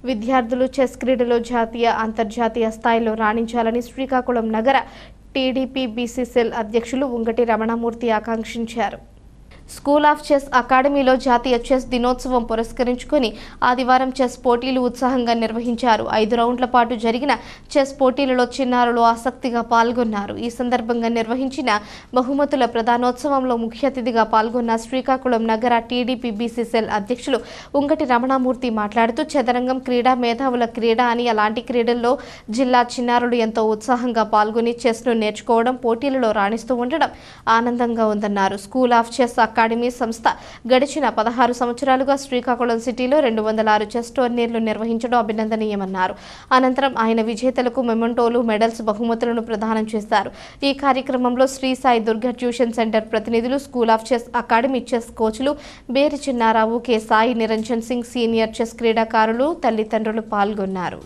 విద్యార్థులు చెస్ క్రీడలో జాతీయ, అంతర్జాతీయ స్థాయిలో రాణించాలని శ్రీకాకుళం నగర టీడీపీ బీసీ సెల్ అధ్యక్షులు ఉంగటి రమణమూర్తి ఆకాంక్షించారు. స్కూల్ ఆఫ్ చెస్ అకాడమీలో జాతీయ చెస్ దినోత్సవం పురస్కరించుకుని ఆదివారం చెస్ పోటీలు ఉత్సాహంగా నిర్వహించారు. 5 రౌండ్ల పాటు జరిగిన చెస్ పోటీలలో చిన్నారులు ఆసక్తిగా పాల్గొన్నారు. ఈ సందర్భంగా నిర్వహించిన బహుమతుల ప్రధానోత్సవంలో ముఖ్య అతిథిగా పాల్గొన్న శ్రీకాకుళం నగర టీడీపీ బీసీ సెల్ అధ్యక్షులు ఉంగటి రమణమూర్తి మాట్లాడుతూ చదరంగం క్రీడ మేధావుల క్రీడ అని, అలాంటి క్రీడల్లో జిల్లా చిన్నారులు ఎంతో ఉత్సాహంగా పాల్గొని చెస్ను నేర్చుకోవడం, పోటీలలో రాణిస్తూ ఉండడం ఆనందంగా ఉందన్నారు. స్కూల్ ఆఫ్ చెస్ అకాడమీ సంస్థ గడిచిన 16 సంవత్సరాలుగా శ్రీకాకుళం సిటీలో 206 చెస్ టోర్నీలు నిర్వహించడం అభినందనీయమన్నారు. అనంతరం ఆయన విజేతలకు మెమెంటోలు, మెడల్స్, బహుమతులను ప్రదానం చేశారు. ఈ కార్యక్రమంలో శ్రీ సాయి దుర్గా ట్యూషన్ సెంటర్ ప్రతినిధులు, school of chess academy chess కోచ్లు Beri Chinnarao, K Sai Niranjan Singh, senior chess క్రీడాకారులు, తల్లిదండ్రులు పాల్గొన్నారు.